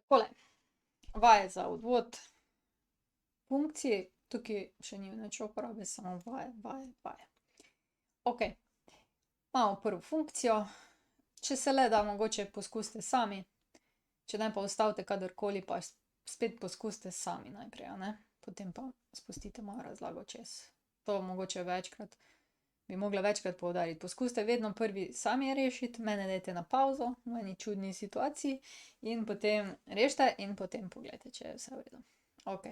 Takole, vaje za odvod funkcij, tukaj še ni nič uporabe, samo vaje, vaje, vaje. Ok, imamo prvo funkcijo, če se le da, mogoče poskusite sami, če ne pa ustavite kadarkoli, pa spet poskusite sami najprej, a ne, potem pa spustite mojo razlago čez. To mogoče večkrat, bi mogla večkrat poudariti, poskusite vedno prvi sami rešiti, mene dajte na pavzo v eni čudni situaciji in potem rešite in potem pogledajte, če je vse v redu. Ok,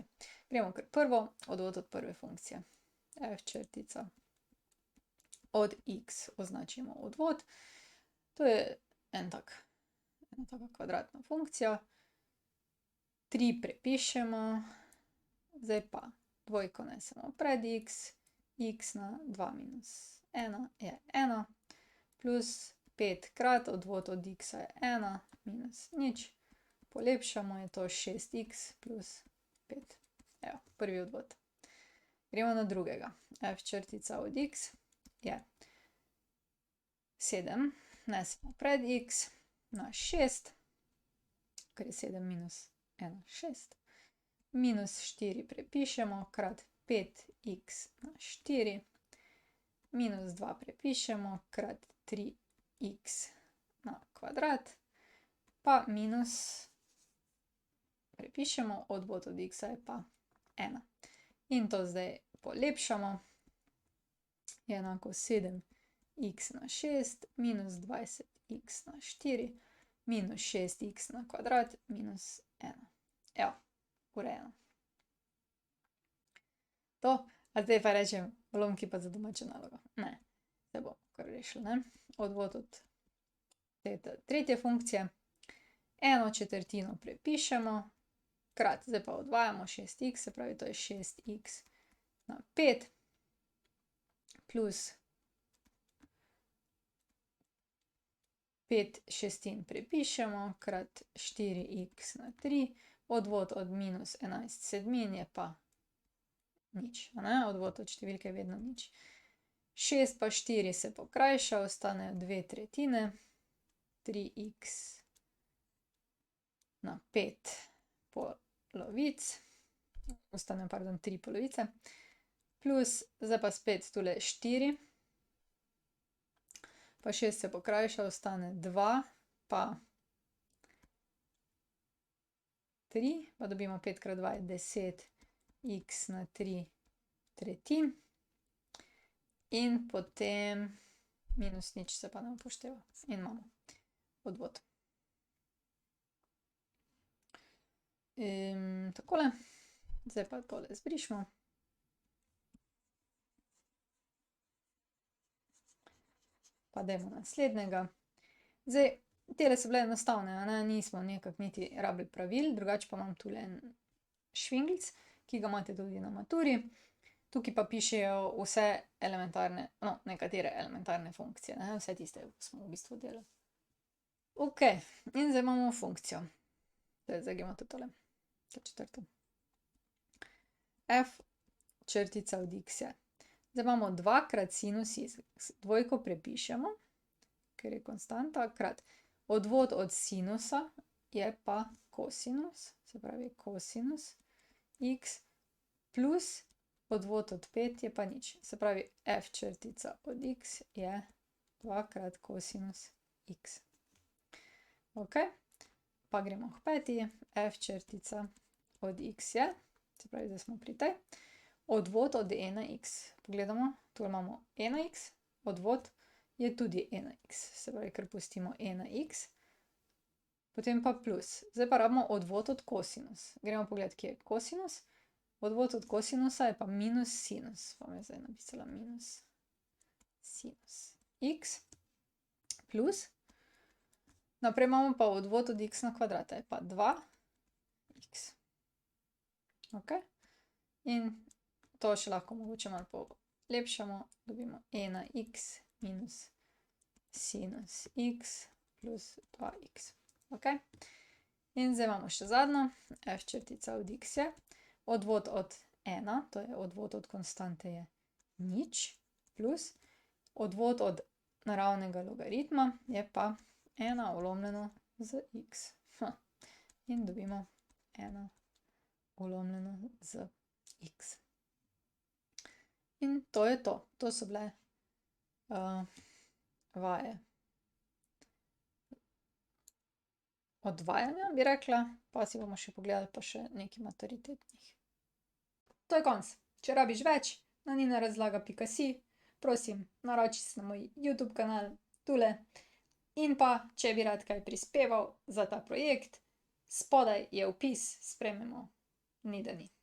gremo kar prvo, odvod od prve funkcije. F črtica od x označimo odvod. To je ena taka kvadratna funkcija. 3 prepišemo, zdaj pa dvojko nesemo pred x, x na 2 minus 1 je 1, plus 5 krat odvod od x je 1 minus nič, polepšamo, je to 6x plus 5. Evo, prvi odvod. Gremo na drugega. F črtica od x je 7, nesemo pred x na 6, ker je 7 minus 1, 6, minus 4 prepišemo, krat 5x na 4, minus 2 prepišemo, krat 3x na kvadrat, pa minus prepišemo, odvod od x je pa 1. In to zdaj polepšamo, je enako 7x na 6, minus 20x na 4, minus 6x na kvadrat, minus 1. Evo, urejeno. To, a zdaj pa rečem ulomki pa za domačo nalogo. Ne, se bomo kar rešili, ne. Odvod od te tretje funkcije. 1/4 prepišemo, krat, zdaj pa odvajamo 6x, se pravi, to je 6x na 5, plus 5/6 prepišemo, krat 4x na 3, odvod od minus 11/7 je pa nič, a ne, odvod od številke je vedno nič. 6 pa 4 se pokrajša, ostanejo 2/3, 3x na 5 polovic, ostanejo, pardon, 3 polovice, plus, zdaj pa spet tule 4, pa 6 se pokrajša, ostane 2, pa 3, pa dobimo 5 krat 2 je 10x na 3/3 in potem minus nič se pa ne upošteva in imamo odvod. Takole, zdaj pa tole zbrišemo. Pa dajmo naslednjega. Zdaj, tele so bile enostavne, a ne, nismo nekako niti rabili pravil, drugače pa imam tule en švinklic, ki ga imate tudi na maturi. Tukaj pa pišejo vse elementarne, no, nekatere elementarne funkcije, ne, vse tiste smo v bistvu delali. Ok, in zdaj imamo funkcijo. Zdaj gremo tudi tole, to četrto. F črtica od x je. Zdaj imamo 2 krat sinus x, dvojko prepišemo, ker je konstanta, krat odvod od sinusa je pa kosinus, se pravi kosinus x, plus odvod od 5 je pa nič, se pravi f črtica od x je 2 krat kosinus x. Ok, pa gremo k peti, f črtica od x je, se pravi, zdaj smo pri tej, odvod od 1x. Pogledamo, tu imamo 1x, odvod je tudi 1x, se pravi, kar pustimo 1x, potem pa plus. Zdaj pa rabimo odvod od kosinus. Gremo pogledat, kje je kosinus. Odvod od kosinusa je pa minus sinus, pa me zdaj napisala minus sinus x, plus, naprej imamo pa odvod od x na kvadrat, je pa 2x. Ok, in to še lahko mogoče malo polepšamo, dobimo 1x minus sinus x plus 2x. Ok, in zdaj imamo še zadnjo, f črtica od x je, odvod od 1, to je odvod od konstante je nič, plus odvod od naravnega logaritma je pa 1 ulomljeno z x. in dobimo 1 ulomljeno z x. In to je to. To so bile vaje odvajanja, bi rekla, pa si bomo še pogledali pa še nekaj maturitetnih. To je konc. Če rabiš več, na ninarazlaga.si, prosim, naroči se na moj YouTube kanal, tule. In pa, če bi rad kaj prispeval za ta projekt, spodaj je opis, sprejmemo, ni da ni.